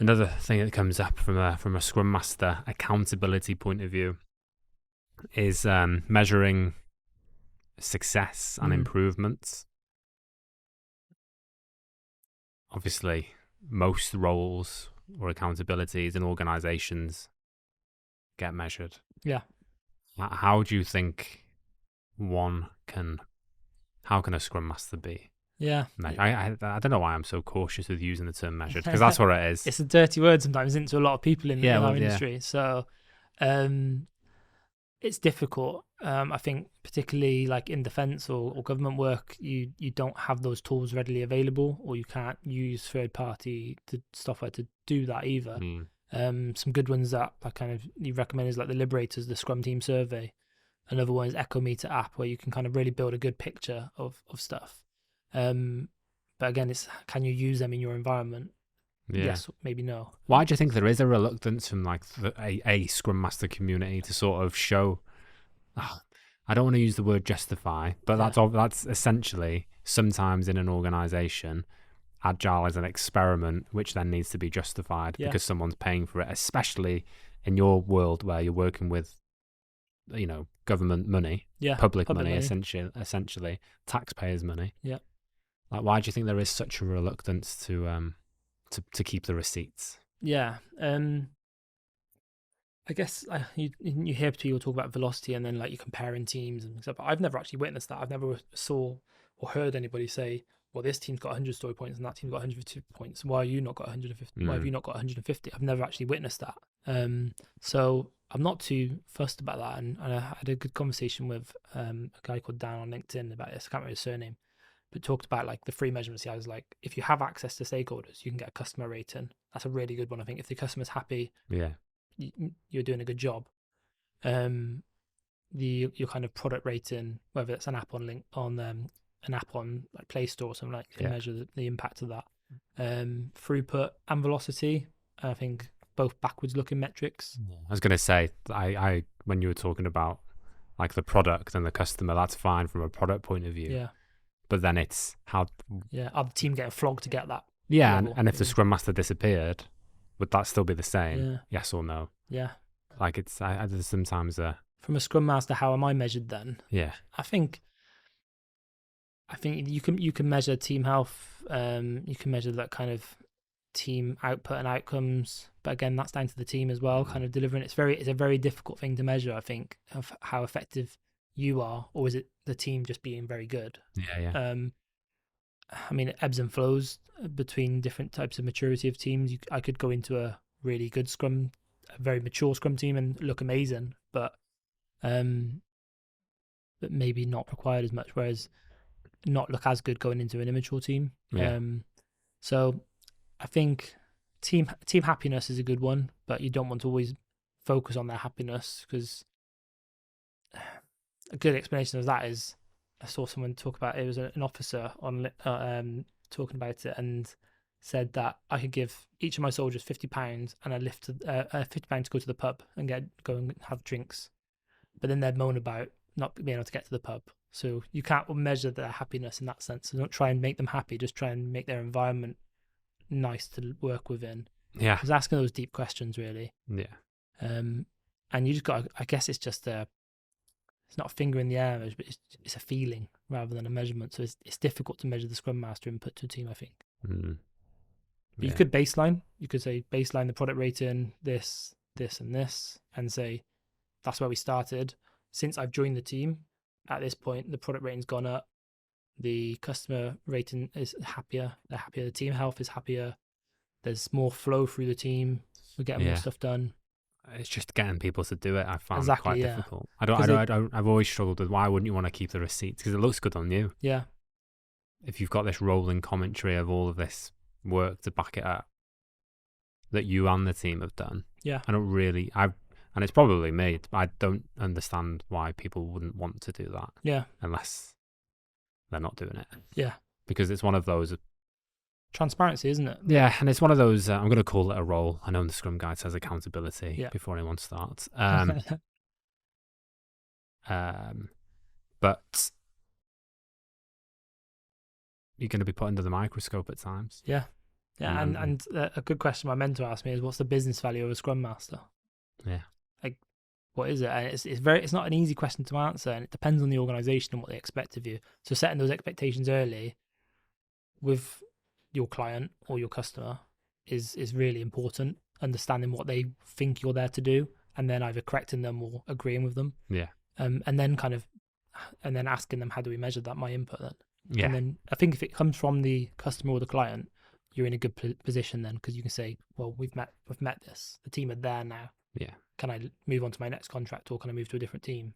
Another thing that comes up from a Scrum Master accountability point of view is measuring success and improvements. Obviously, most roles or accountabilities in organizations get measured. Yeah. How do you think how can a Scrum Master be? Yeah. I don't know why I'm so cautious with using the term measured, because that's what it is. It's a dirty word sometimes, isn't it, to a lot of people in our yeah. industry. So it's difficult. I think particularly like in defence or government work, you don't have those tools readily available, or you can't use third party software to do that either. Some good ones that I kind of you recommend is like the Liberators, the Scrum Team Survey. Another one is Echometer app, where you can kind of really build a good picture of stuff. But again, it's can you use them in your environment? Yeah. Yes, maybe no. Why do you think there is a reluctance from like a Scrum Master community to sort of show? I don't want to use the word justify, but that's essentially sometimes in an organization, Agile is an experiment which then needs to be justified because someone's paying for it, especially in your world where you're working with, government money, public money. Essentially taxpayers' money. Yeah. Like, why do you think there is such a reluctance to keep the receipts? Yeah. I guess you hear people talk about velocity and then like you're comparing teams and stuff. But I've never actually witnessed that. I've never saw or heard anybody say, well, this team's got 100 story points and that team's got 150 points. Why are you not got 150? Why have you not got 150? I've never actually witnessed that. So I'm not too fussed about that. And I had a good conversation with a guy called Dan on LinkedIn about this. I can't remember his surname, but talked about like the free measurements. I was like, if you have access to stakeholders, you can get a customer rating. That's a really good one. I think if the customer's happy, you're doing a good job. Your kind of product rating, whether it's an app on like Play Store or something, like you can measure the impact of that. Throughput and velocity, I think both backwards looking metrics. I was going to say, I when you were talking about like the product and the customer, that's fine from a product point of view. Yeah. But then it's how. Yeah. Are the team getting flogged to get that? Yeah, and if the Scrum Master disappeared, would that still be the same? Yeah. Yes or no? Yeah. Like it's there's sometimes from a Scrum Master, how am I measured then? Yeah. I think you can measure team health. You can measure that kind of team output and outcomes, but again, that's down to the team as well. Kind of delivering. It's a very difficult thing to measure. I think of how effective you are, or is it the team just being very good? Yeah. I mean, it ebbs and flows between different types of maturity of teams. I could go into a really good Scrum, a very mature Scrum team, and look amazing, but maybe not required as much. Whereas not look as good going into an immature team. Yeah. So I think team happiness is a good one, but you don't want to always focus on their happiness, because a good explanation of that is I saw someone talk about it. Was an officer on talking about it and said that I could give each of my soldiers £50 and I lift £50 to go to the pub and go and have drinks, but then they'd moan about not being able to get to the pub. So you can't measure their happiness in that sense. So don't try and make them happy. Just try and make their environment nice to work within. Yeah. Because asking those deep questions, really. Yeah. And you just got. I guess it's just it's not a finger in the air, but it's a feeling rather than a measurement. So it's difficult to measure the Scrum Master input to a team, I think. But you could baseline. You could say baseline the product rating, this, and this, and say that's where we started. Since I've joined the team, at this point, the product rating's gone up. The customer rating is happier. They're happier. The team health is happier. There's more flow through the team. We're getting more stuff done. It's just getting people to do it. I found exactly, quite difficult. I've always struggled with why wouldn't you want to keep the receipts, because it looks good on you. Yeah. If you've got this rolling commentary of all of this work to back it up that you and the team have done. Yeah. And it's probably me. I don't understand why people wouldn't want to do that. Yeah. Unless they're not doing it. Yeah. Because it's one of those. Transparency, isn't it? Yeah, and it's one of those. I'm going to call it a role. I know the Scrum Guide says accountability before anyone starts. But you're going to be put under the microscope at times. Yeah. Yeah, and a good question my mentor asked me is, what's the business value of a Scrum Master? Yeah. Like, what is it? And it's not an easy question to answer, and it depends on the organization and what they expect of you. So setting those expectations early with your client or your customer is really important. Understanding what they think you're there to do, and then either correcting them or agreeing with them. Yeah. And then asking them, how do we measure that, my input then? Yeah. And then I think if it comes from the customer or the client, you're in a good position then, because you can say, well, we've met this. The team are there now. Yeah. Can I move on to my next contract, or can I move to a different team?